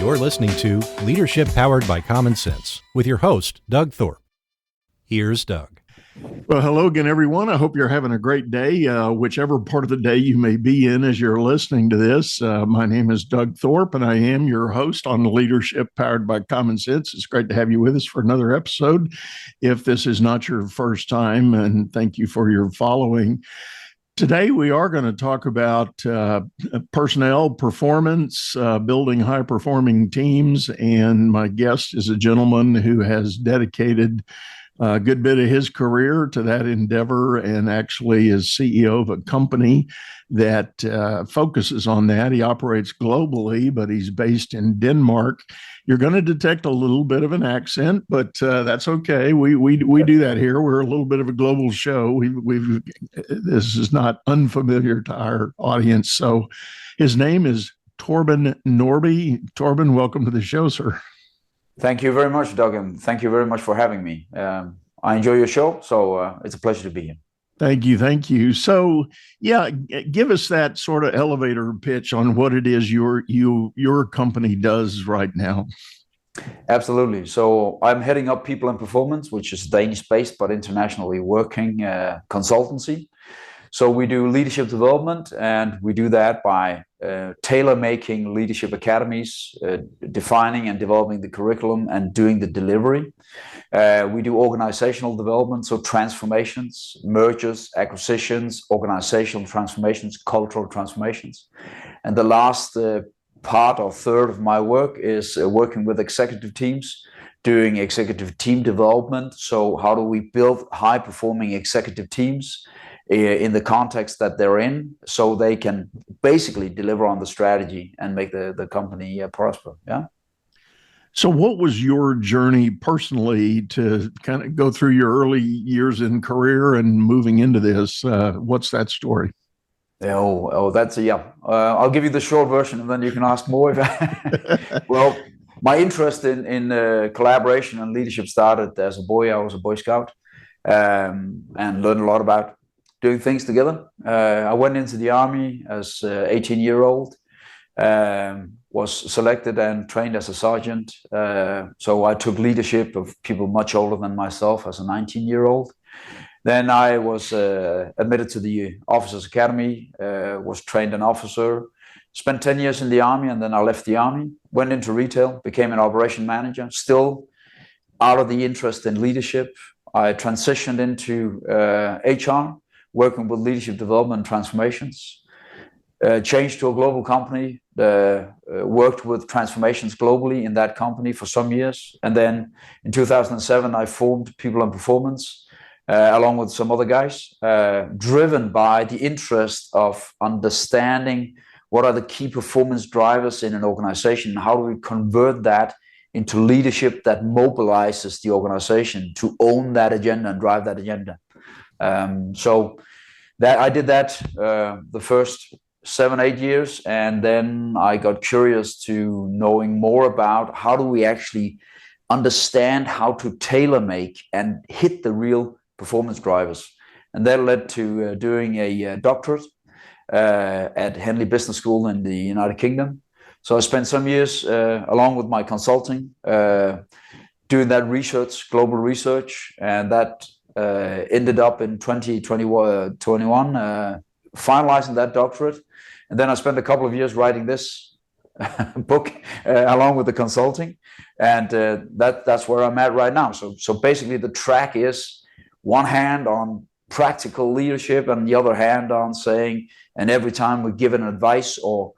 You're listening to Leadership Powered by Common Sense with your host, Doug Thorpe. Here's Doug. Well, hello again, everyone. I hope you're having a great day, whichever part of the day you may be in as you're listening to this. My name is Doug Thorpe, and I am your host on Leadership Powered by Common Sense. It's great to have you with us for another episode. If this is not your first time, and thank you for your following. Today, we are going to talk about personnel performance, building high-performing teams, and my guest is a gentleman who has dedicated a good bit of his career to that endeavor and actually is CEO of a company that focuses on that. He operates globally, but he's based in Denmark. You're going to detect a little bit of an accent, but that's okay. We do that here. We're a little bit of a global show. This is not unfamiliar to our audience. So his name is Torben Noerby. Torben, welcome to the show, sir. Thank you very much, Doug, and thank you very much for having me. I enjoy your show, so it's a pleasure to be here. Thank you. So, yeah, give us that sort of elevator pitch on what it is your company does right now. Absolutely. So I'm heading up People and Performance, which is Danish-based but internationally working consultancy. So we do leadership development, and we do that by tailor-making leadership academies, defining and developing the curriculum and doing the delivery. We do organizational development, so transformations, mergers, acquisitions, organizational transformations, cultural transformations. And the last part or third of my work is working with executive teams, doing executive team development. So how do we build high-performing executive teams in the context that they're in, so they can basically deliver on the strategy and make the company prosper. Yeah. So what was your journey personally to kind of go through your early years in career and moving into this? What's that story? I'll give you the short version and then you can ask more. Well, my interest in collaboration and leadership started as a boy. I was a Boy Scout and learned a lot about doing things together. I went into the Army as an 18-year-old, was selected and trained as a sergeant. So I took leadership of people much older than myself as a 19-year-old. Then I was admitted to the Officers Academy, was trained an officer, spent 10 years in the Army, and then I left the Army, went into retail, became an operation manager, still out of the interest in leadership. I transitioned into HR, working with leadership development and transformations, changed to a global company, worked with transformations globally in that company for some years. And then in 2007, I formed People and Performance, along with some other guys, driven by the interest of understanding what are the key performance drivers in an organization, and how do we convert that into leadership that mobilizes the organization to own that agenda and drive that agenda. So that I did that the first 7-8 years, and then I got curious to knowing more about how do we actually understand how to tailor make and hit the real performance drivers. And that led to doing a doctorate at Henley Business School in the United Kingdom. So I spent some years along with my consulting doing that research, global research, and that ended up in 2021 finalizing that doctorate. And then I spent a couple of years writing this book along with the consulting, and that's where I'm at right now. So basically the track is one hand on practical leadership and the other hand on saying, and every time we give an advice or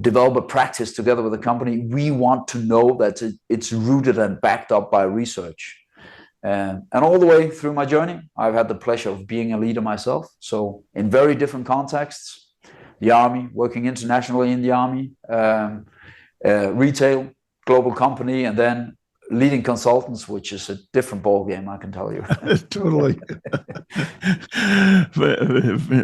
develop a practice together with a company, we want to know that it's rooted and backed up by research. And all the way through my journey, I've had the pleasure of being a leader myself. So in very different contexts, the Army, working internationally in the Army, retail, global company, and then leading consultants, which is a different ballgame, I can tell you. Totally.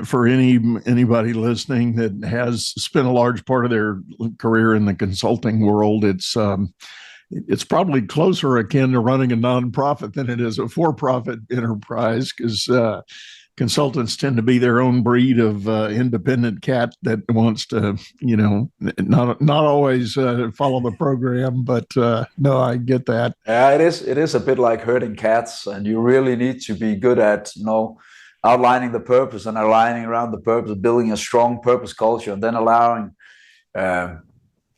For anybody listening that has spent a large part of their career in the consulting world, it's probably closer akin to running a nonprofit than it is a for-profit enterprise, because consultants tend to be their own breed of independent cat that wants to, not always follow the program. But no, I get that. Yeah, it is. It is a bit like herding cats, and you really need to be good at, outlining the purpose and aligning around the purpose, building a strong purpose culture, and then allowing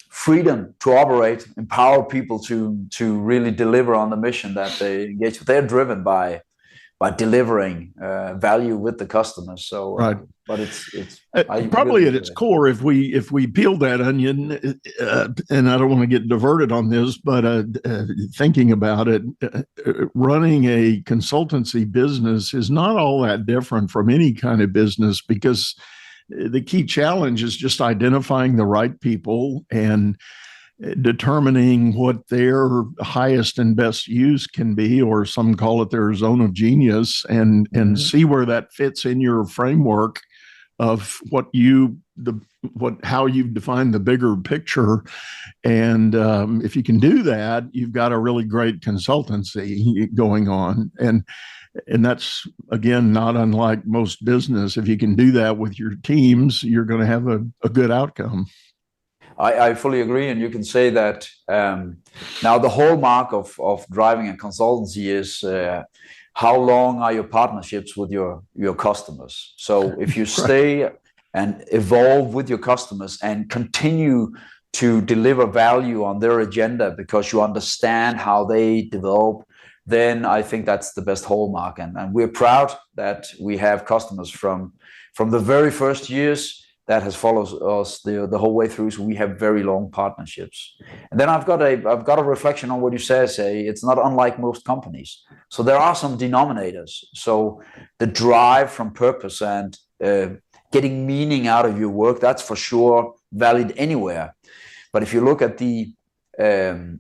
freedom to operate, empower people to really deliver on the mission that they engage with. They're driven by delivering value with the customers. So, right. But it's probably at its core, if we peel that onion, and I don't want to get diverted on this, but thinking about it, running a consultancy business is not all that different from any kind of business, because the key challenge is just identifying the right people and determining what their highest and best use can be, or some call it their zone of genius, and see where that fits in your framework of how you've defined the bigger picture. And if you can do that, you've got a really great consultancy going on. And that's, again, not unlike most business. If you can do that with your teams, you're going to have a good outcome. I fully agree. And you can say that now the hallmark of driving a consultancy is how long are your partnerships with your customers. So if you stay and evolve with your customers and continue to deliver value on their agenda because you understand how they develop, then I think that's the best hallmark. And we're proud that we have customers from the very first years that has followed us the whole way through. So we have very long partnerships. And then I've got a reflection on what you say. It's not unlike most companies. So there are some denominators. So the drive from purpose and getting meaning out of your work, that's for sure valid anywhere. But if you look at the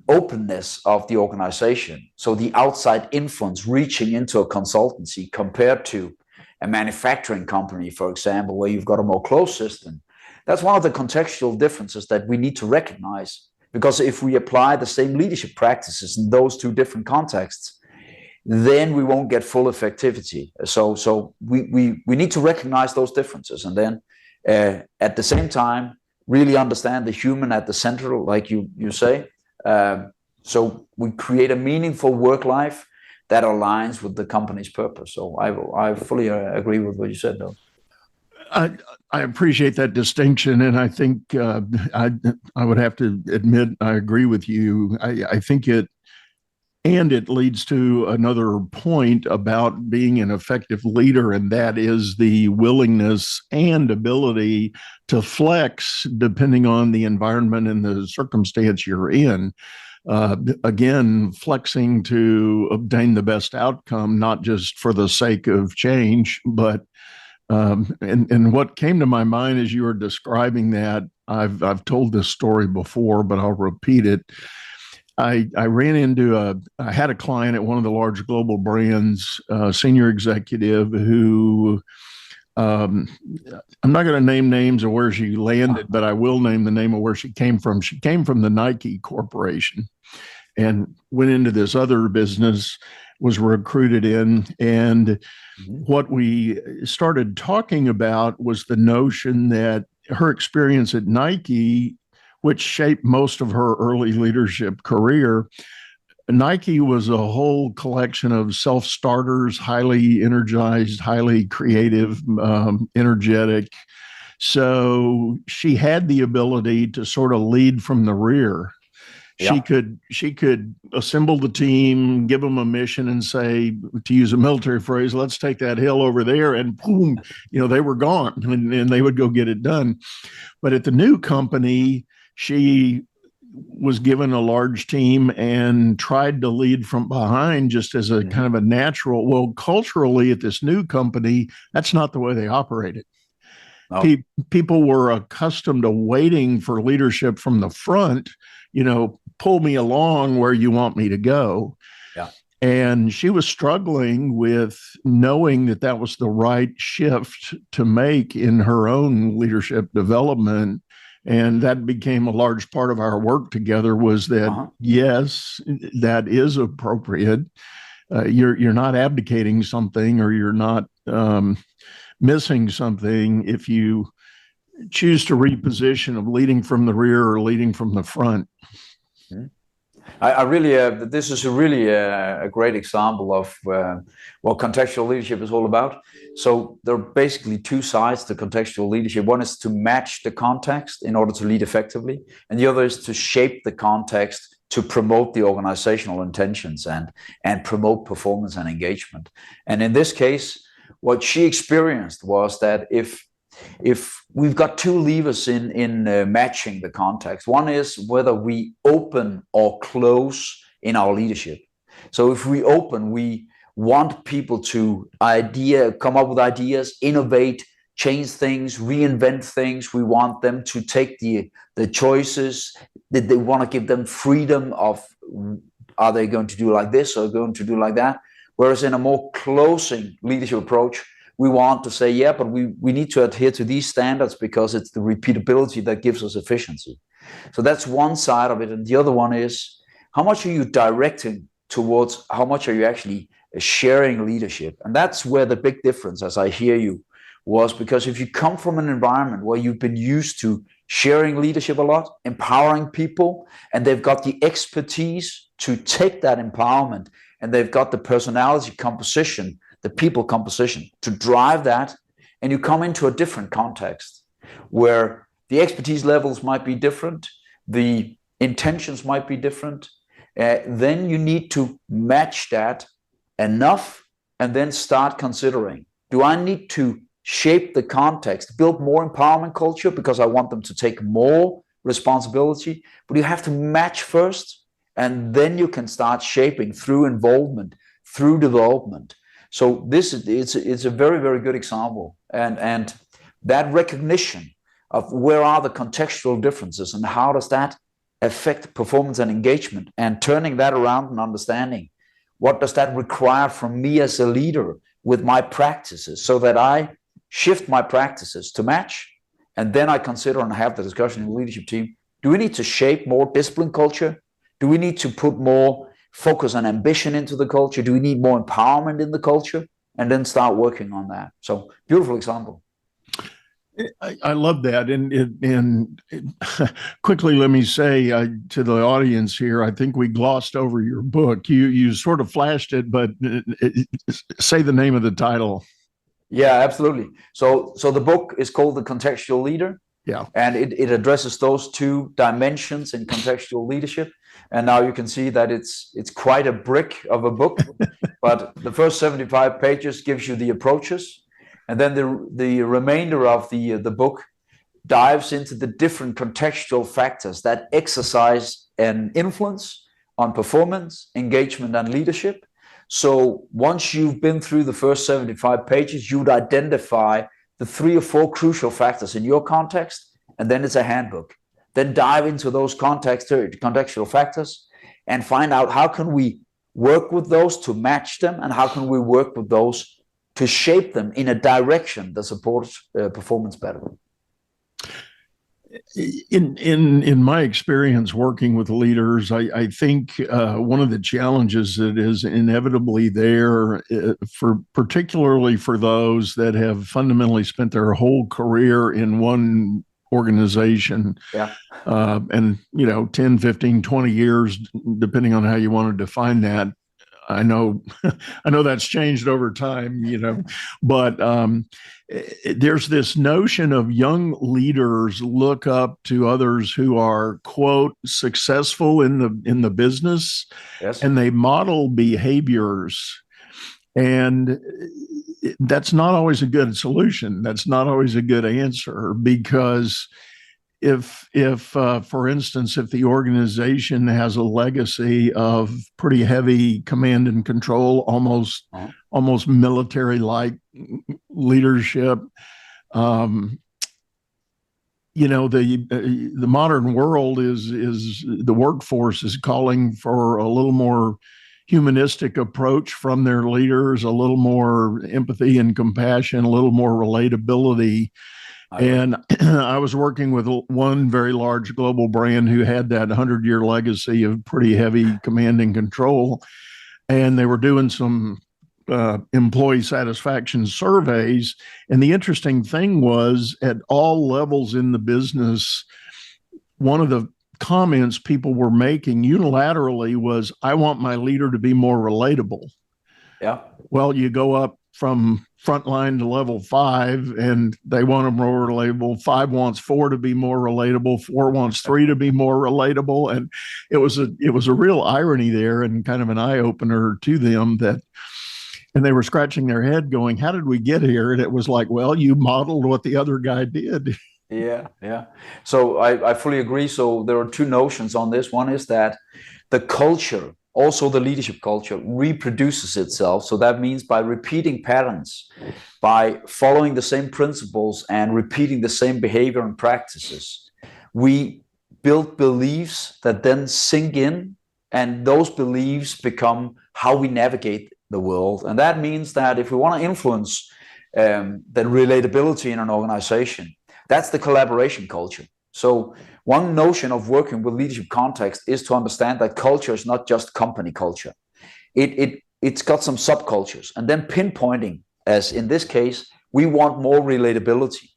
openness of the organization, so the outside influence reaching into a consultancy compared to a manufacturing company, for example, where you've got a more closed system, that's one of the contextual differences that we need to recognize. Because if we apply the same leadership practices in those two different contexts, then we won't get full effectivity. So we need to recognize those differences, and then at the same time really understand the human at the center, like you say. So we create a meaningful work life that aligns with the company's purpose. So I fully agree with what you said, though. I appreciate that distinction, and I think I would have to admit I agree with you. I think it leads to another point about being an effective leader, and that is the willingness and ability to flex depending on the environment and the circumstance you're in. Again, flexing to obtain the best outcome, not just for the sake of change, but and what came to my mind as you were describing that, I've told this story before, but I'll repeat it. I had a client at one of the large global brands, senior executive who, I'm not going to name names of where she landed, but I will name the name of where she came from. She came from the Nike Corporation and went into this other business, was recruited in. And what we started talking about was the notion that her experience at Nike, which shaped most of her early leadership career, Nike was a whole collection of self-starters, highly energized, highly creative, energetic. So she had the ability to sort of lead from the rear. Yeah. She could assemble the team, give them a mission, and say, to use a military phrase, let's take that hill over there, and boom, they were gone, and they would go get it done. But at the new company, she was given a large team and tried to lead from behind just as a kind of a natural. Well, culturally at this new company, that's not the way they operated. Oh. People were accustomed to waiting for leadership from the front, pull me along where you want me to go. Yeah. And she was struggling with knowing that that was the right shift to make in her own leadership development. And that became a large part of our work together, was that, yes, that is appropriate. You're not abdicating something, or you're not missing something if you choose to reposition of leading from the rear or leading from the front. I really, this is really a great example of what contextual leadership is all about. So there are basically two sides to contextual leadership. One is to match the context in order to lead effectively, and the other is to shape the context to promote the organizational intentions and promote performance and engagement. And in this case, what she experienced was that if we've got two levers in matching the context. One is whether we open or close in our leadership. So if we open, we want people to come up with ideas, innovate, change things, reinvent things. We want them to take the choices that they want to give them freedom of, are they going to do like this or going to do like that? Whereas in a more closing leadership approach, we want to say, yeah, but we need to adhere to these standards because it's the repeatability that gives us efficiency. So that's one side of it. And the other one is, how much are you directing towards, how much are you actually sharing leadership? And that's where the big difference, as I hear you, was, because if you come from an environment where you've been used to sharing leadership a lot, empowering people, and they've got the expertise to take that empowerment, and they've got the personality composition, the people composition to drive that, and you come into a different context where the expertise levels might be different, the intentions might be different, then you need to match that enough and then start considering, do I need to shape the context, build more empowerment culture because I want them to take more responsibility? But you have to match first, and then you can start shaping through involvement, through development. So this is a very, very good example, and that recognition of where are the contextual differences and how does that affect performance and engagement, and turning that around and understanding what does that require from me as a leader with my practices, so that I shift my practices to match, and then I consider and have the discussion in the leadership team. Do we need to shape more discipline culture? Do we need to put more focus and ambition into the culture? Do we need more empowerment in the culture? And then start working on that. So beautiful example. I love that. And quickly, let me say to the audience here, I think we glossed over your book. You sort of flashed it, but say the name of the title. Yeah, absolutely. So the book is called The Contextual Leader. Yeah. And it addresses those two dimensions in contextual leadership. And now you can see that it's quite a brick of a book, but the first 75 pages gives you the approaches. And then the remainder of the book dives into the different contextual factors that exercise an influence on performance, engagement, and leadership. So once you've been through the first 75 pages, you'd identify the 3 or 4 crucial factors in your context, and then it's a handbook. Then dive into those contextual factors and find out how can we work with those to match them, and how can we work with those to shape them in a direction that supports performance better. In my experience working with leaders, I think one of the challenges that is inevitably there, particularly for those that have fundamentally spent their whole career in one organization, and 10, 15, 20 years, depending on how you want to define that. I know that's changed over time, but there's this notion of young leaders look up to others who are, quote, successful in the business, yes, and they model behaviors. And that's not always a good solution. That's not always a good answer, because if for instance, if the organization has a legacy of pretty heavy command and control, almost military-like leadership, the modern world is the workforce is calling for a little more humanistic approach from their leaders, a little more empathy and compassion, a little more relatability. And I was working with one very large global brand who had that 100-year legacy of pretty heavy command and control. And they were doing some employee satisfaction surveys. And the interesting thing was, at all levels in the business, one of the comments people were making unilaterally was, I want my leader to be more relatable. Yeah. Well, you go up from frontline to level 5, and they want them more relatable. 5 wants 4 to be more relatable. 4 wants 3 to be more relatable. And it was a real irony there, and kind of an eye opener to them, and they were scratching their head going, how did we get here? And it was like, well, you modeled what the other guy did. Yeah. So I fully agree. So there are two notions on this. One is that the culture, also the leadership culture, reproduces itself. So that means by repeating patterns, by following the same principles and repeating the same behavior and practices, we build beliefs that then sink in, and those beliefs become how we navigate the world. And that means that if we want to influence the relatability in an organization, that's the collaboration culture. So one notion of working with leadership context is to understand that culture is not just company culture. It's got some subcultures, and then pinpointing, as in this case, we want more relatability.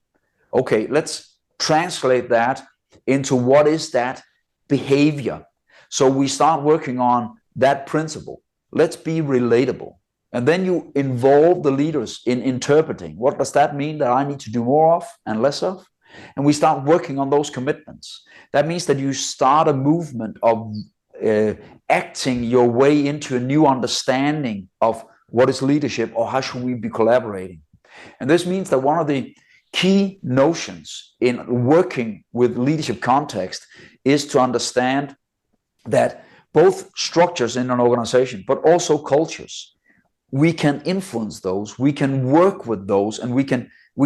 Okay, let's translate that into what is that behavior. So we start working on that principle. Let's be relatable. And then you involve the leaders in interpreting. What does that mean that I need to do more of and less of? And we start working on those commitments. That means that you start a movement of acting your way into a new understanding of what is leadership, or how should we be collaborating. And this means that one of the key notions in working with leadership context is to understand that both structures in an organization, but also cultures, we can influence those, we can work with those, and we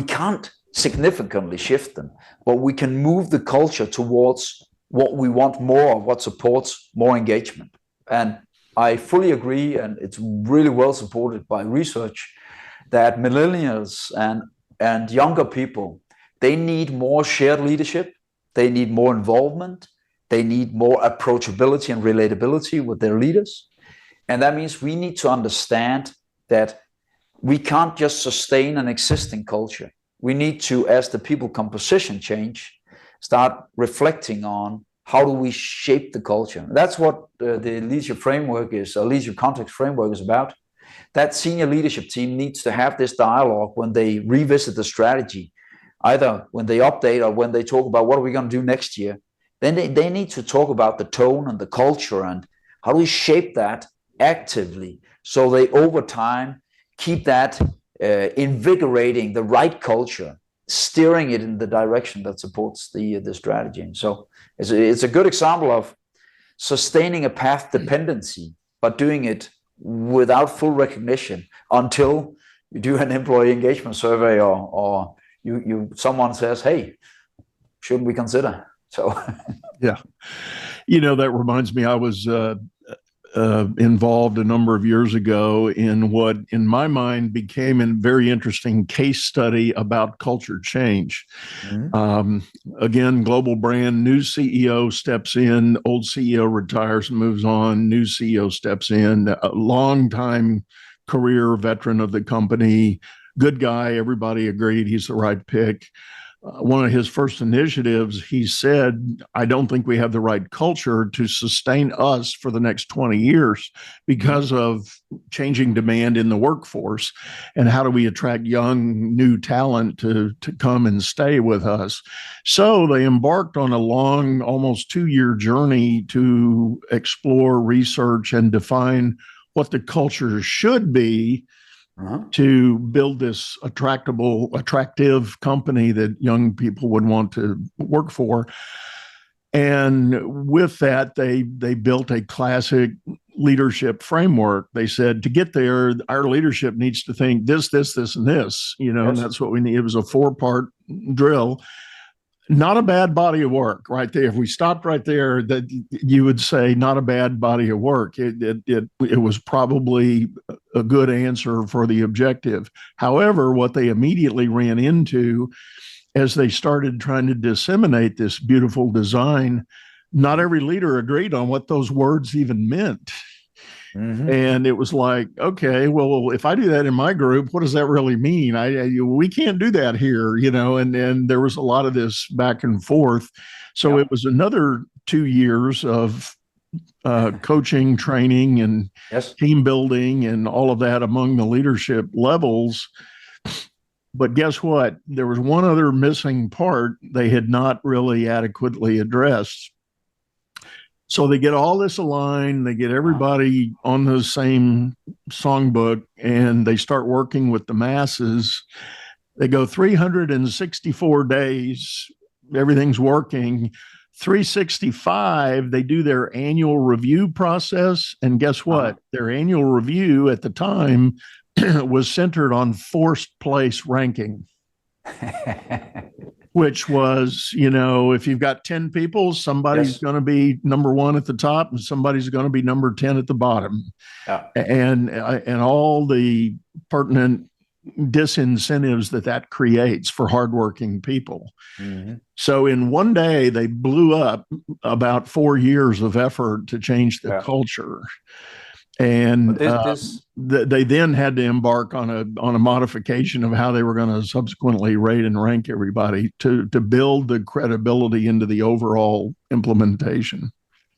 can't significantly shift them, but we can move the culture towards what we want more of, what supports more engagement. And I fully agree, and it's really well supported by research, that millennials and younger people, they need more shared leadership, they need more involvement, they need more approachability and relatability with their leaders. And that means we need to understand that we can't just sustain an existing culture. We need to, as the people composition change, start reflecting on how do we shape the culture. That's what the leadership framework is, a leadership context framework is about. That senior leadership team needs to have this dialogue when they revisit the strategy, either when they update or when they talk about what are we going to do next year. Then they need to talk about the tone and the culture and how do we shape that actively, so they over time keep that invigorating the right culture, steering it in the direction that supports the strategy. And so it's a good example of sustaining a path dependency, but doing it without full recognition until you do an employee engagement survey, or someone says, hey, shouldn't we consider? So yeah, that reminds me, I was involved a number of years ago in what, in my mind, became a very interesting case study about culture change. Mm-hmm. Again, global brand, new CEO steps in, old CEO retires and moves on, new CEO steps in, a long-time career veteran of the company, good guy, everybody agreed he's the right pick. One of his first initiatives, he said, I don't think we have the right culture to sustain us for the next 20 years because of changing demand in the workforce. And how do we attract young, new talent to come and stay with us? So they embarked on a long, almost 2-year journey to explore, research, and define what the culture should be to build this attractive company that young people would want to work for. And with that, they built a classic leadership framework. They said, to get there, our leadership needs to think this, and this, yes. And that's what we need. It was a 4-part drill. Not a bad body of work right there. If we stopped right there, that you would say not a bad body of work. It was probably a good answer for the objective. However, what they immediately ran into as they started trying to disseminate this beautiful design, not every leader agreed on what those words even meant. And it was like, okay, well, if I do that in my group, what does that really mean? We can't do that here, and there was a lot of this back and forth. So it was another 2 years of coaching, training, and team building and all of that among the leadership levels. But guess what? There was one other missing part they had not really adequately addressed. So they get all this aligned, they get everybody on the same songbook, and they start working with the masses. They go 364 days, everything's working. 365, they do their annual review process. And guess what? Their annual review at the time was centered on forced place ranking. Which was, if you've got 10 people, somebody's going to be number 1 at the top and somebody's going to be number 10 at the bottom. And all the pertinent disincentives that creates for hardworking people. So in one day, they blew up about 4 years of effort to change the culture. And they then had to embark on a modification of how they were going to subsequently rate and rank everybody to build the credibility into the overall implementation.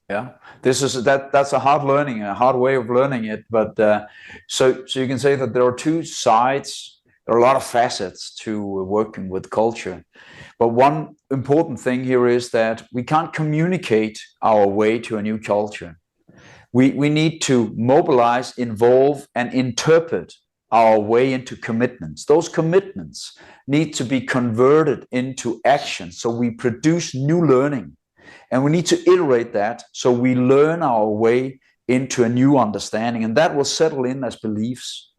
Yeah, that's a hard learning, a hard way of learning it. But so you can say that there are two sides. There are a lot of facets to working with culture. But one important thing here is that we can't communicate our way to a new culture. We need to mobilize, involve, and interpret our way into commitments. Those commitments need to be converted into action, so we produce new learning. And we need to iterate that, so we learn our way into a new understanding, and that will settle in as beliefs.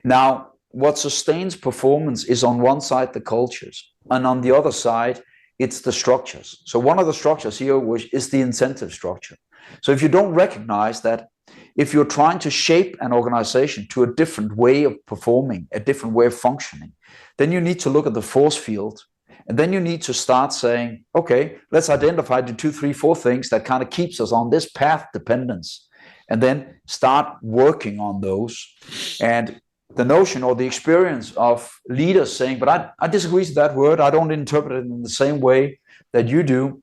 Now, what sustains performance is on one side the cultures, and on the other side, it's the structures. So one of the structures here is the incentive structure. So if you don't recognize that, if you're trying to shape an organization to a different way of performing, a different way of functioning, then you need to look at the force field. And then you need to start saying, okay, let's identify the 2, 3, 4 things that kind of keeps us on this path dependence. And then start working on those. And the notion or the experience of leaders saying, but I disagree with that word, I don't interpret it in the same way that you do,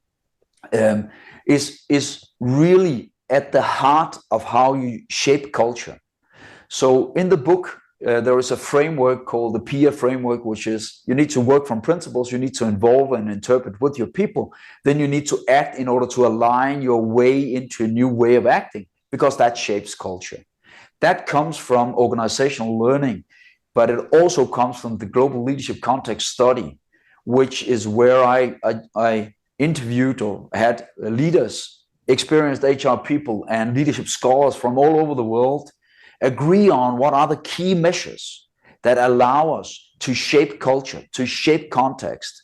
is really at the heart of how you shape culture. So in the book, there is a framework called the PIA framework, which is you need to work from principles, you need to involve and interpret with your people, then you need to act in order to align your way into a new way of acting, because that shapes culture. That comes from organizational learning, but it also comes from the Global Leadership Context Study, which is where I interviewed or had leaders, experienced HR people and leadership scholars from all over the world agree on what are the key measures that allow us to shape culture, to shape context.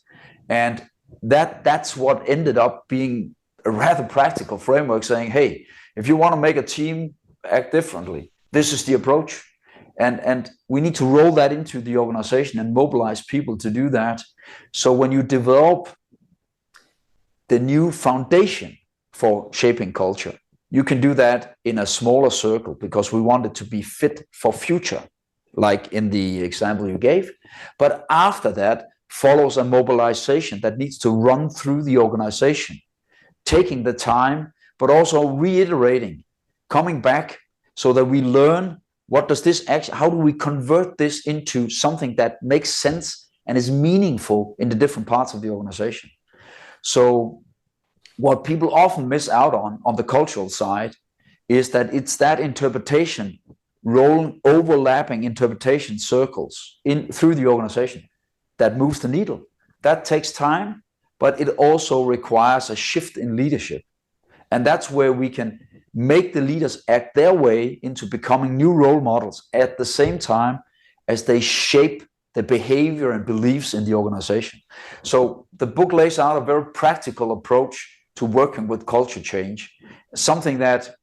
And that's what ended up being a rather practical framework saying, hey, if you want to make a team act differently, this is the approach. And we need to roll that into the organization and mobilize people to do that. So when you develop the new foundation for shaping culture, you can do that in a smaller circle because we want it to be fit for future, like in the example you gave. But after that follows a mobilization that needs to run through the organization, taking the time, but also reiterating, coming back so that we learn what does this actually, how do we convert this into something that makes sense and is meaningful in the different parts of the organization. So what people often miss out on the cultural side is that it's that interpretation, overlapping interpretation circles through the organization that moves the needle. That takes time, but it also requires a shift in leadership. And that's where we can make the leaders act their way into becoming new role models at the same time as they shape the behavior and beliefs in the organization. So the book lays out a very practical approach to working with culture change, something that,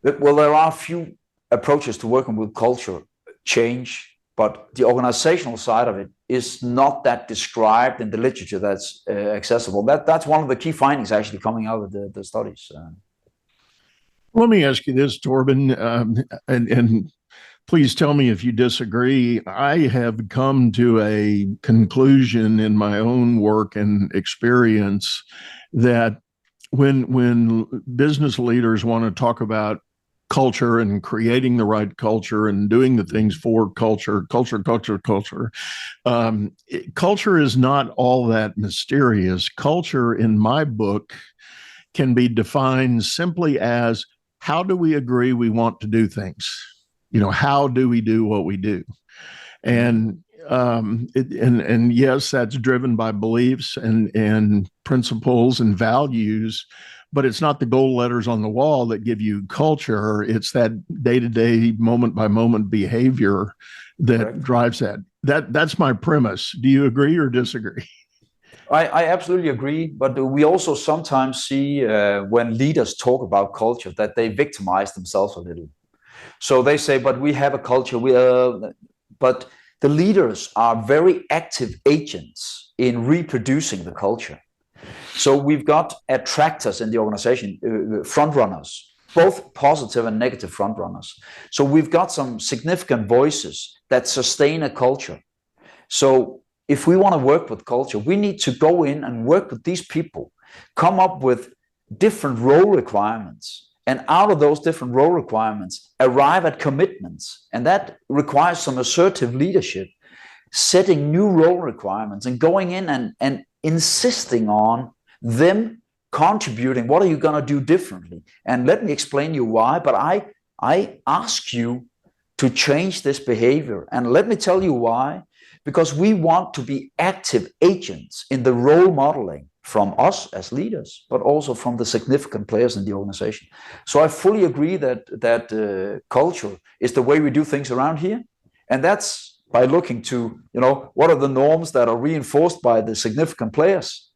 well, there are a few approaches to working with culture change, but the organizational side of it is not that described in the literature that's accessible. That's one of the key findings actually coming out of the studies. Let me ask you this, Torben, and please tell me if you disagree. I have come to a conclusion in my own work and experience that when business leaders want to talk about culture and creating the right culture and doing the things for culture, culture is not all that mysterious. Culture, in my book, can be defined simply as how do we agree we want to do things? How do we do what we do? And and yes, that's driven by beliefs and principles and values, but it's not the gold letters on the wall that give you culture. It's that day-to-day, moment-by-moment behavior that Correct. drives that. That's my premise. Do you agree or disagree? I absolutely agree, but we also sometimes see when leaders talk about culture that they victimize themselves a little. So they say, but we have a culture, but the leaders are very active agents in reproducing the culture. So we've got attractors in the organization, front runners, both positive and negative front runners. So we've got some significant voices that sustain a culture. So if we want to work with culture, we need to go in and work with these people, come up with different role requirements, and out of those different role requirements, arrive at commitments. And that requires some assertive leadership, setting new role requirements and going in and insisting on them contributing. What are you going to do differently? And let me explain you why, but I ask you to change this behavior. And let me tell you why. Because we want to be active agents in the role modeling from us as leaders, but also from the significant players in the organization. So I fully agree that culture is the way we do things around here. And that's by looking to, what are the norms that are reinforced by the significant players.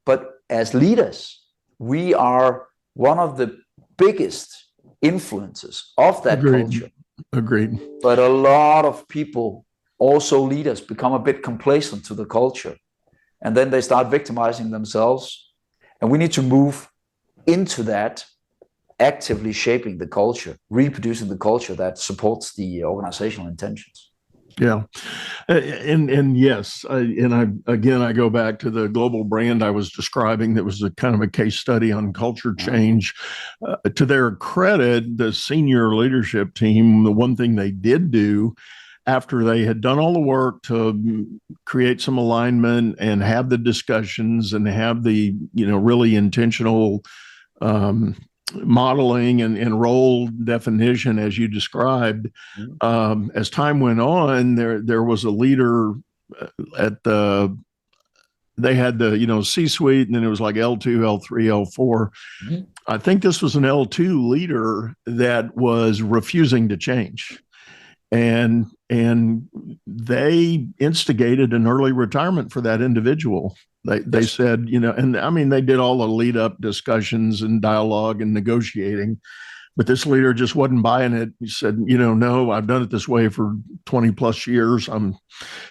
But as leaders, we are one of the biggest influences of that culture. Agreed. But a lot of people, also leaders, become a bit complacent to the culture, and then they start victimizing themselves. And we need to move into that, actively shaping the culture, reproducing the culture that supports the organizational intentions. Yeah. And yes, I go back to the global brand I was describing that was a kind of a case study on culture change. To their credit, the senior leadership team, the one thing they did do after they had done all the work to create some alignment and have the discussions and have the, really intentional modeling and role definition, as you described, as time went on, there was a leader they had the, C-suite, and then it was like L2, L3, L4. Mm-hmm. I think this was an L2 leader that was refusing to change. And they instigated an early retirement for that individual. They said, and I mean, they did all the lead up discussions and dialogue and negotiating, but this leader just wasn't buying it. He said, no, I've done it this way for 20 plus years.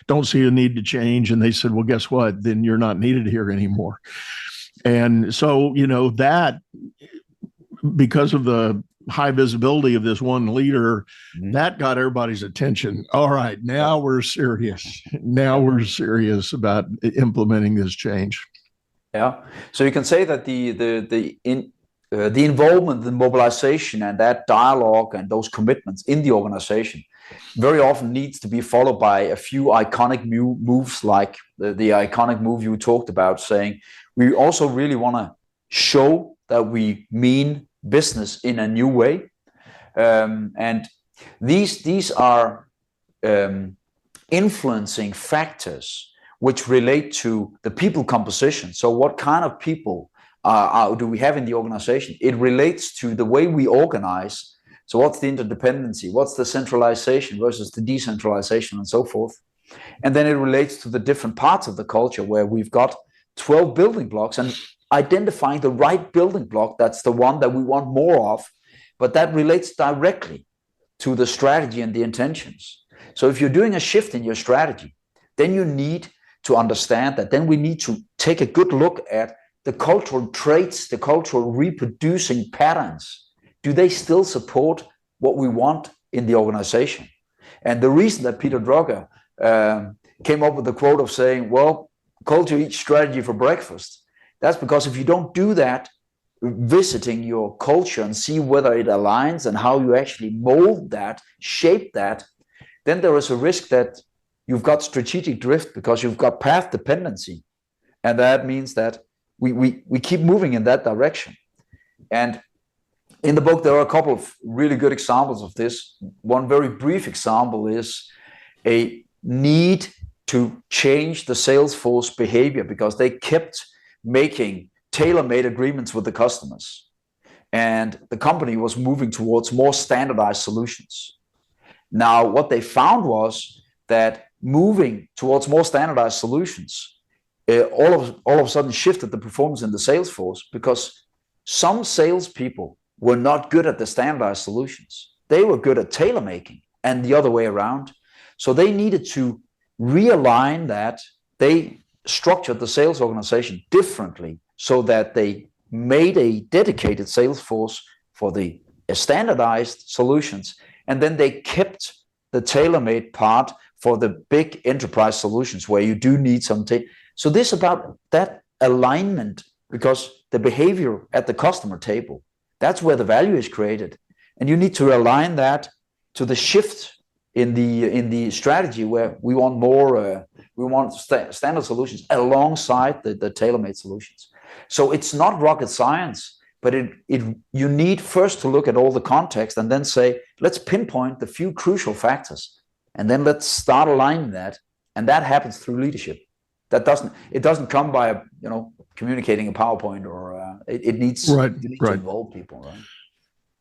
Don't see a need to change. And they said, well, guess what? Then you're not needed here anymore. And so, that, because of the high visibility of this one leader, that got everybody's attention. All right, now we're serious. Now we're serious about implementing this change. Yeah. So you can say that the involvement, the mobilization, and that dialogue and those commitments in the organization very often needs to be followed by a few iconic moves, like the iconic move you talked about, saying we also really want to show that we mean business in a new way, and these are influencing factors which relate to the people composition. So what kind of people do we have in the organization? It relates to the way we organize. So what's the interdependency? What's the centralization versus the decentralization, and so forth? And then it relates to the different parts of the culture, where we've got 12 building blocks, and identifying the right building block, that's the one that we want more of, but that relates directly to the strategy and the intentions. So if you're doing a shift in your strategy, then you need to understand that then we need to take a good look at the cultural traits, the cultural reproducing patterns do they still support what we want in the organization? And the reason that Peter Drucker came up with the quote of saying, well, culture eats strategy for breakfast. That's because if you don't do that, visiting your culture and see whether it aligns and how you actually mold that, shape that, then there is a risk that you've got strategic drift because you've got path dependency. And that means that we keep moving in that direction. And in the book, there are a couple of really good examples of this. One very brief example is a need to change the sales force behavior because they kept making tailor-made agreements with the customers. And the company was moving towards more standardized solutions. Now, what they found was that moving towards more standardized solutions all of a sudden shifted the performance in the sales force because some salespeople were not good at the standardized solutions. They were good at tailor making and the other way around. So they needed to realign that. They structured the sales organization differently so that they made a dedicated sales force for the standardized solutions. And then they kept the tailor-made part for the big enterprise solutions where you do need some. So this about that alignment, because the behavior at the customer table, that's where the value is created. And you need to align that to the shift in the strategy where we want more, standard solutions alongside the tailor-made solutions. So it's not rocket science, but you need first to look at all the context and then say, let's pinpoint the few crucial factors, and then let's start aligning that. And that happens through leadership. It doesn't come by communicating a PowerPoint or it needs to involve people, right?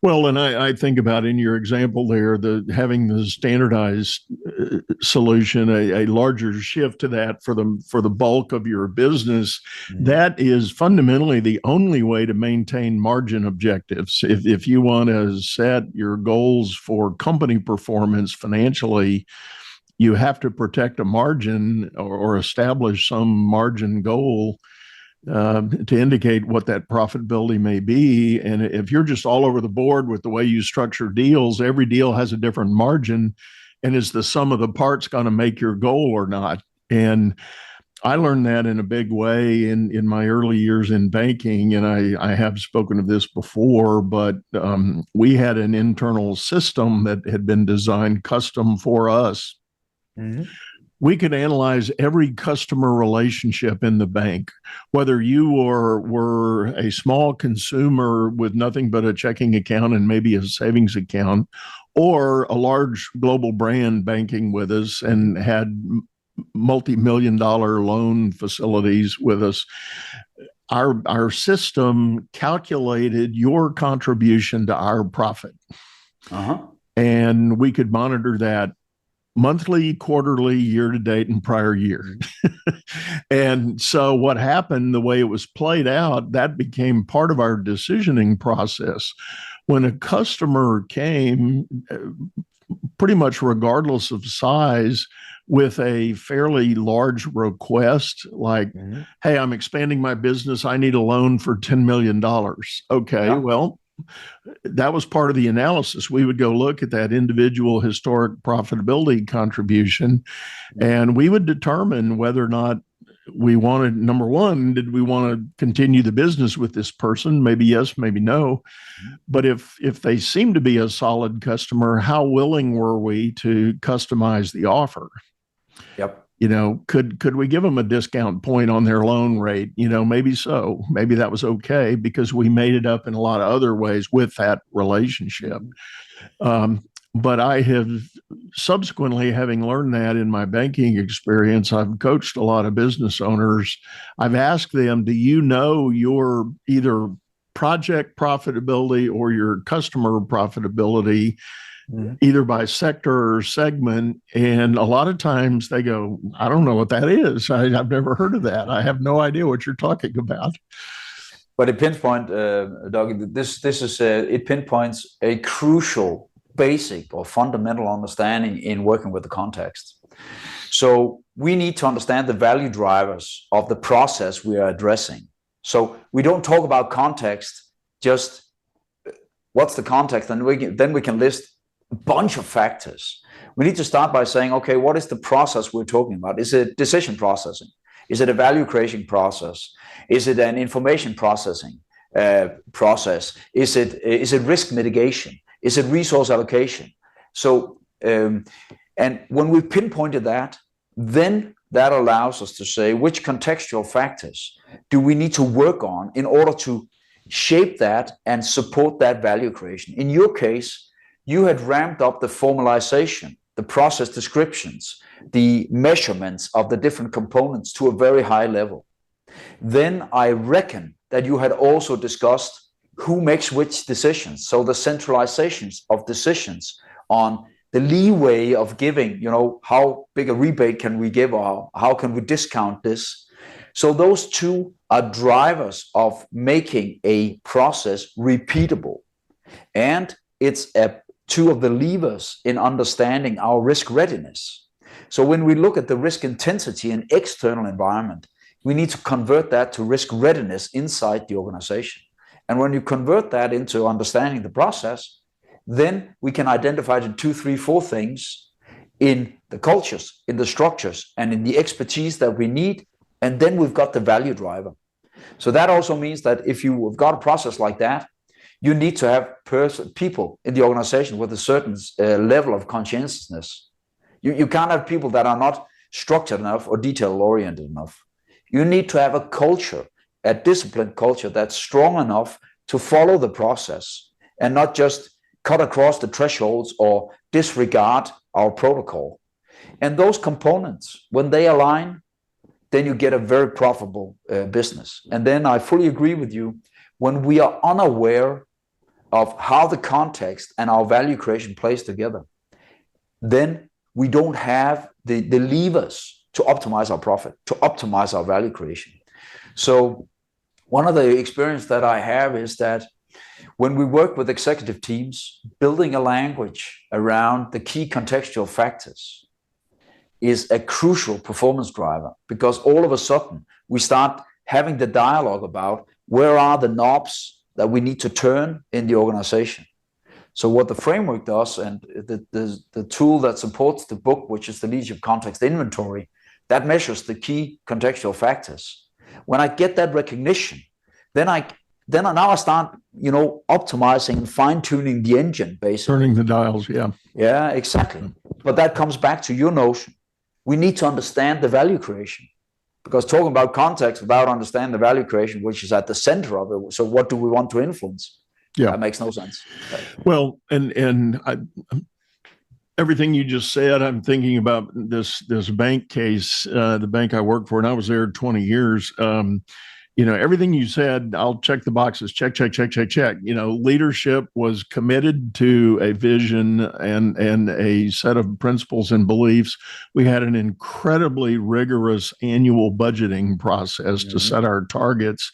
Well, and I think about in your example there, having the standardized solution, a larger shift to that for the bulk of your business. Mm-hmm. That is fundamentally the only way to maintain margin objectives. If you want to set your goals for company performance financially, you have to protect a margin or establish some margin goal to indicate what that profitability may be. And if you're just all over the board with the way you structure deals, every deal has a different margin. And is the sum of the parts going to make your goal or not? And I learned that in a big way in my early years in banking. And I have spoken of this before, but we had an internal system that had been designed custom for us. Mm-hmm. We could analyze every customer relationship in the bank, whether you were a small consumer with nothing but a checking account and maybe a savings account, or a large global brand banking with us and had multi-million-dollar loan facilities with us. Our system calculated your contribution to our profit. Uh-huh. And we could monitor that monthly, quarterly, year-to-date, and prior year. And so what happened, the way it was played out, that became part of our decisioning process. When a customer came, pretty much regardless of size, with a fairly large request, like, mm-hmm. Hey, I'm expanding my business. I need a loan for $10 million. Okay, yeah. Well, that was part of the analysis. We would go look at that individual historic profitability contribution, and we would determine whether or not we wanted, number one, did we want to continue the business with this person? Maybe yes, maybe no. But if they seemed to be a solid customer, how willing were we to customize the offer? Yep. Could we give them a discount point on their loan rate? Maybe so. Maybe that was okay because we made it up in a lot of other ways with that relationship. But I have subsequently, having learned that in my banking experience, I've coached a lot of business owners. I've asked them, do you know your either project profitability or your customer profitability, either by sector or segment? And a lot of times they go, I don't know what that is. I've never heard of that. I have no idea what you're talking about. But it pinpoints, Doug, it pinpoints a crucial, basic or fundamental understanding in working with the context. So we need to understand the value drivers of the process we are addressing. So we don't talk about context just what's the context? And then we can list a bunch of factors. We need to start by saying, okay, what is the process we're talking about? Is it decision processing? Is it a value creation process? Is it an information processing process? Is it risk mitigation? Is it resource allocation? So, and when we pinpointed that, then that allows us to say which contextual factors do we need to work on in order to shape that and support that value creation. In your case, you had ramped up the formalization, the process descriptions, the measurements of the different components to a very high level. Then I reckon that you had also discussed who makes which decisions. So the centralizations of decisions on the leeway of giving, how big a rebate can we give, or how can we discount this? So those two are drivers of making a process repeatable. And it's two of the levers in understanding our risk readiness. So when we look at the risk intensity in external environment, we need to convert that to risk readiness inside the organization. And when you convert that into understanding the process, then we can identify the 2, 3, 4 things in the cultures, in the structures, and in the expertise that we need. And then we've got the value driver. So that also means that if you've got a process like that, you need to have people in the organization with a certain level of conscientiousness. You can't have people that are not structured enough or detail-oriented enough. You need to have a culture, a disciplined culture that's strong enough to follow the process and not just cut across the thresholds or disregard our protocol. And those components, when they align, then you get a very profitable business. And then I fully agree with you, when we are unaware of how the context and our value creation plays together, then we don't have the levers to optimize our profit, to optimize our value creation. So one of the experience that I have is that when we work with executive teams, building a language around the key contextual factors is a crucial performance driver, because all of a sudden we start having the dialogue about where are the knobs that we need to turn in the organization. So what the framework does, and the tool that supports the book, which is the Leadership Context Inventory, that measures the key contextual factors. When I get that recognition, then I start, optimizing and fine-tuning the engine, basically. Turning the dials, yeah. Yeah, exactly. But that comes back to your notion. We need to understand the value creation, because talking about context without understanding the value creation, which is at the center of it. So what do we want to influence? Yeah, that makes no sense. Well, and everything you just said, I'm thinking about this bank case, the bank I worked for, and I was there 20 years. Everything you said, I'll check the boxes, check. Leadership was committed to a vision and a set of principles and beliefs. We had an incredibly rigorous annual budgeting process to set our targets,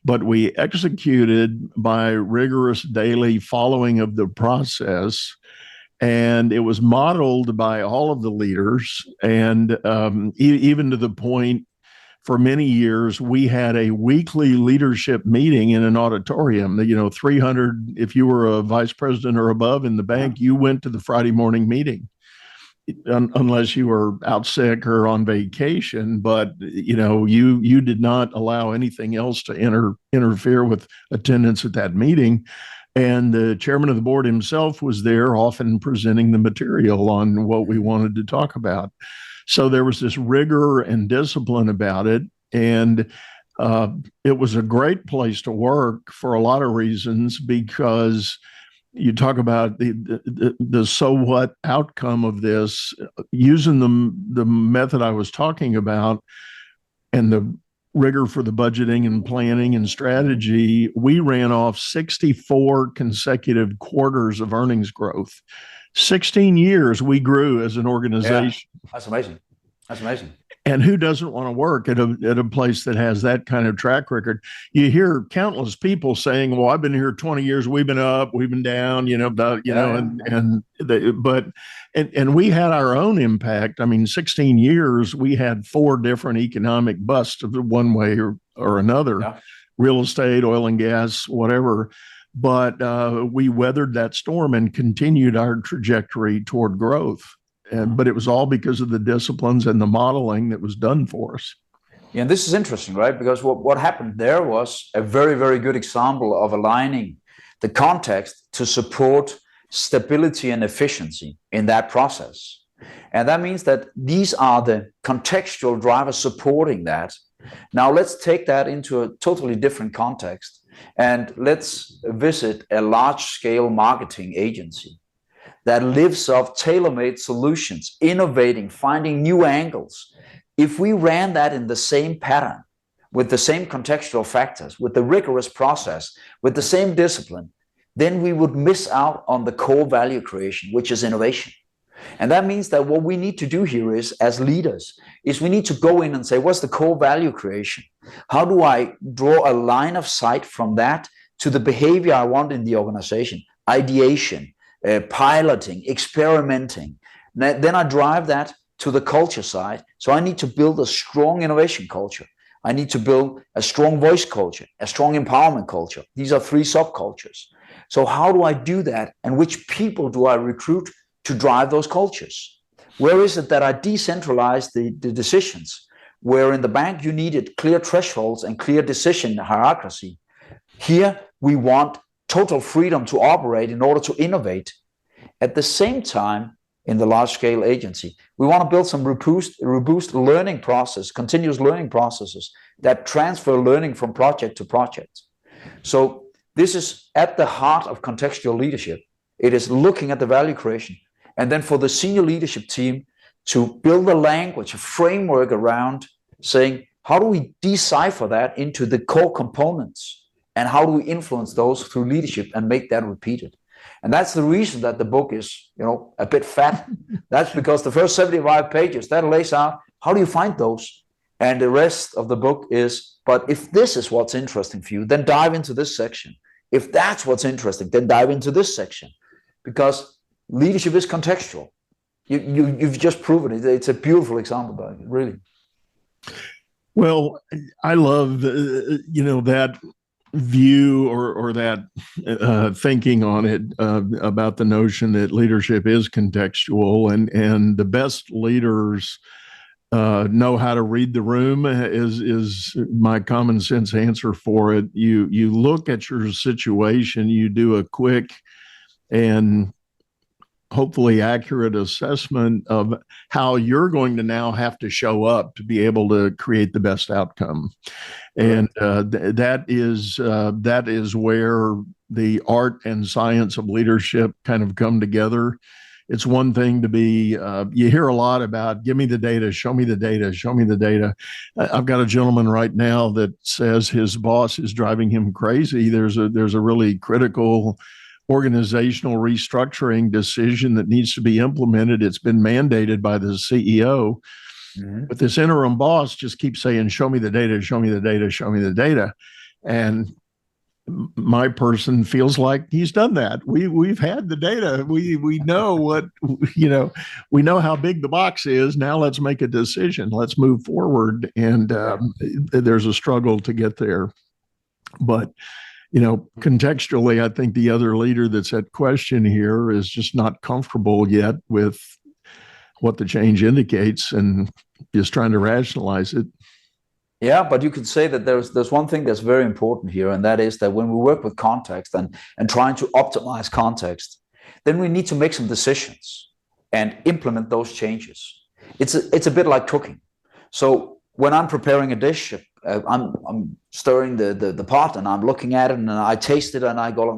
but we executed by rigorous daily following of the process. And it was modeled by all of the leaders, and even to the point, for many years, we had a weekly leadership meeting in an auditorium. 300, if you were a vice president or above in the bank, you went to the Friday morning meeting, unless you were out sick or on vacation. But, you did not allow anything else to interfere with attendance at that meeting. And the chairman of the board himself was there, often presenting the material on what we wanted to talk about. So there was this rigor and discipline about it. And it was a great place to work for a lot of reasons, because you talk about the so what outcome of this, using the method I was talking about and the rigor for the budgeting and planning and strategy. We ran off 64 consecutive quarters of earnings growth. 16 years we grew as an organization. Yeah, that's amazing. And who doesn't want to work at a place that has that kind of track record? You hear countless people saying, "Well, I've been here 20 years. We've been up, we've been down." And we had our own impact. 16 years, we had 4 different economic busts of one way or another, real estate, oil and gas, whatever. but we weathered that storm and continued our trajectory toward growth. But it was all because of the disciplines and the modeling that was done for us. Yeah, and this is interesting, right? Because what happened there was a very, very good example of aligning the context to support stability and efficiency in that process. And that means that these are the contextual drivers supporting that. Now let's take that into a totally different context, and let's visit a large-scale marketing agency that lives off tailor-made solutions, innovating, finding new angles. If we ran that in the same pattern, with the same contextual factors, with the rigorous process, with the same discipline, then we would miss out on the core value creation, which is innovation. And that means that what we need to do here is, as leaders, is we need to go in and say, what's the core value creation? How do I draw a line of sight from that to the behavior I want in the organization? Ideation, piloting, experimenting. Then I drive that to the culture side. So I need to build a strong innovation culture. I need to build a strong voice culture, a strong empowerment culture. These are 3 subcultures. So how do I do that? And which people do I recruit to drive those cultures? Where is it that I decentralize the decisions? Where in the bank you needed clear thresholds and clear decision hierarchy. Here we want total freedom to operate in order to innovate. At the same time, in the large-scale agency, we want to build some robust learning process, continuous learning processes that transfer learning from project to project. So this is at the heart of contextual leadership. It is looking at the value creation, and then for the senior leadership team to build a language, a framework around saying, how do we decipher that into the core components? And how do we influence those through leadership and make that repeated? And that's the reason that the book is, a bit fat. That's because the first 75 pages, that lays out how do you find those? And the rest of the book is, but if this is what's interesting for you, then dive into this section. If that's what's interesting, then dive into this section. Because leadership is contextual. You've just proven it. It's a beautiful example, Doug, really. Well, I love, that view or that thinking on it about the notion that leadership is contextual, and the best leaders know how to read the room is my common sense answer for it. You look at your situation, you do a quick and hopefully accurate assessment of how you're going to now have to show up to be able to create the best outcome. And that is where the art and science of leadership kind of come together. It's one thing to be, you hear a lot about, give me the data, show me the data, show me the data. I've got a gentleman right now that says his boss is driving him crazy. There's a really critical organizational restructuring decision that needs to be implemented. It's been mandated by the CEO. Mm-hmm. But this interim boss just keeps saying, show me the data, show me the data, show me the data. And my person feels like he's done that. We've had the data. We know what, we know how big the box is. Now let's make a decision. Let's move forward. And there's a struggle to get there. But contextually, I think the other leader that's at question here is just not comfortable yet with what the change indicates and is trying to rationalize it. Yeah, but you could say that there's one thing that's very important here, and that is that when we work with context and trying to optimize context, then we need to make some decisions and implement those changes. It's a bit like cooking. So when I'm preparing a dish, I'm stirring the pot and I'm looking at it and I taste it and I go,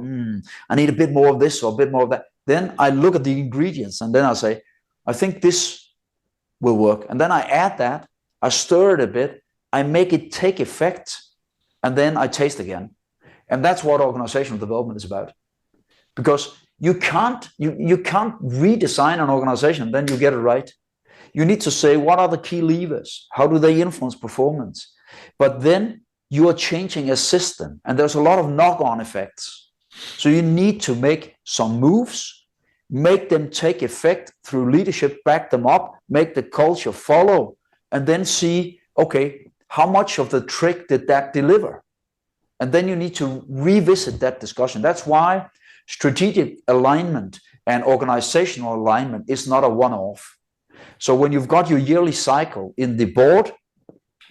I need a bit more of this or a bit more of that. Then I look at the ingredients and then I say, I think this will work. And then I add that, I stir it a bit, I make it take effect, and then I taste again. And that's what organizational development is about. Because you can't redesign an organization, then you get it right. You need to say, what are the key levers? How do they influence performance? But then you are changing a system, and there's a lot of knock-on effects. So you need to make some moves, make them take effect through leadership, back them up, make the culture follow, and then see, okay, how much of the trick did that deliver? And then you need to revisit that discussion. That's why strategic alignment and organizational alignment is not a one-off. So when you've got your yearly cycle in the board,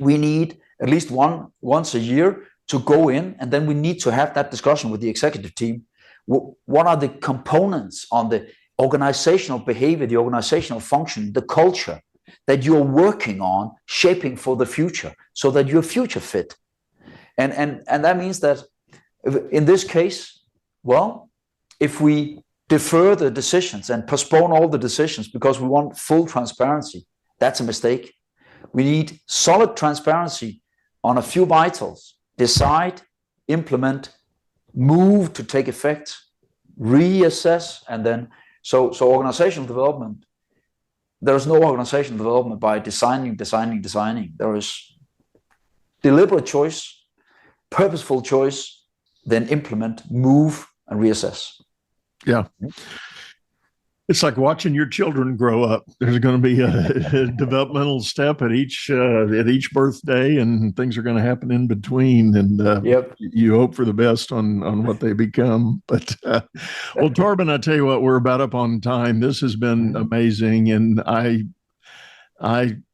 we need at least once a year to go in, and then we need to have that discussion with the executive team. What are the components on the organizational behavior, the organizational function, the culture that you're working on shaping for the future so that you're future fit? And that means that in this case, well, if we defer the decisions and postpone all the decisions because we want full transparency, that's a mistake. We need solid transparency on a few vitals: decide, implement, move to take effect, reassess, and then so organizational development. There is no organizational development by designing. There is deliberate choice, purposeful choice, then implement, move, and reassess. Yeah. It's like watching your children grow up. There's going to be a developmental step at each birthday, and things are going to happen in between. And you hope for the best on what they become. But well, Torben, I tell you what, we're about up on time. This has been amazing, and I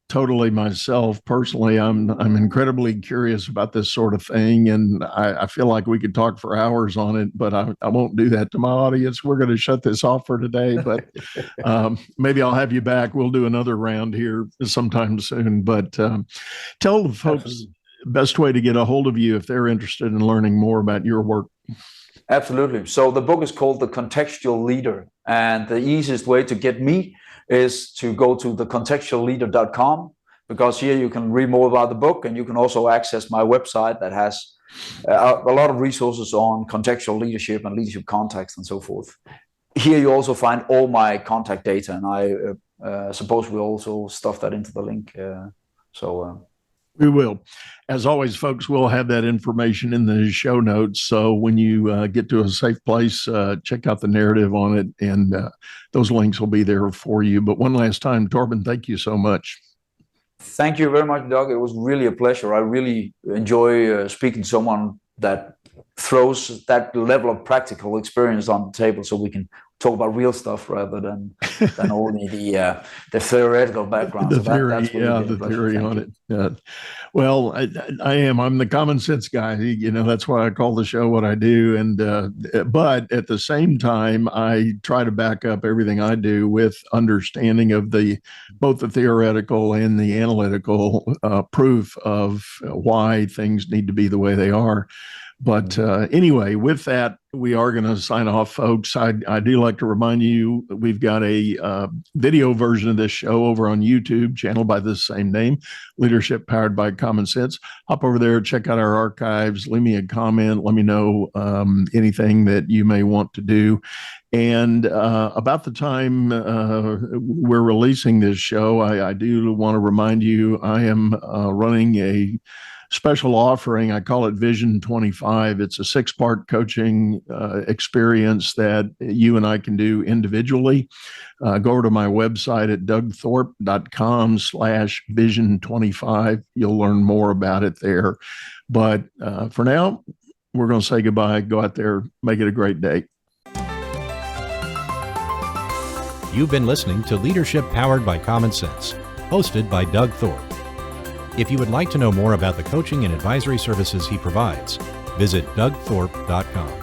totally myself personally, I'm incredibly curious about this sort of thing, and I feel like we could talk for hours on it, but I won't do that to my audience. We're going to shut this off for today, but maybe I'll have you back. We'll do another round here sometime soon. But tell the folks best way to get a hold of you if they're interested in learning more about your work. Absolutely. So the book is called The Contextual Leader, and the easiest way to get me is to go to thecontextualleader.com, because here you can read more about the book, and you can also access my website that has a lot of resources on contextual leadership and leadership context and so forth. Here you also find all my contact data, and I suppose we'll also stuff that into the link. We will. As always, folks, we'll have that information in the show notes. So when you get to a safe place, check out the narrative on it, and those links will be there for you. But one last time, Torben, thank you so much. Thank you very much, Doug. It was really a pleasure. I really enjoy speaking to someone that throws that level of practical experience on the table, so we can talk about real stuff rather than only the theoretical background. The theory on it. Well, I'm the common sense guy. That's why I call the show what I do. And but at the same time, I try to back up everything I do with understanding of both the theoretical and the analytical proof of why things need to be the way they are. But anyway, with that, we are going to sign off, folks. I do like to remind you, we've got a video version of this show over on YouTube, channel by the same name, Leadership Powered by Common Sense. Hop over there, check out our archives, leave me a comment, let me know anything that you may want to do. And about the time we're releasing this show, I do want to remind you, I am running a special offering. I call it Vision 25. It's a 6-part coaching experience that you and I can do individually. Go over to my website at dougthorpe.com/vision25. You'll learn more about it there. But for now, we're going to say goodbye. Go out there, make it a great day. You've been listening to Leadership Powered by Common Sense, hosted by Doug Thorpe. If you would like to know more about the coaching and advisory services he provides, visit dougthorpe.com.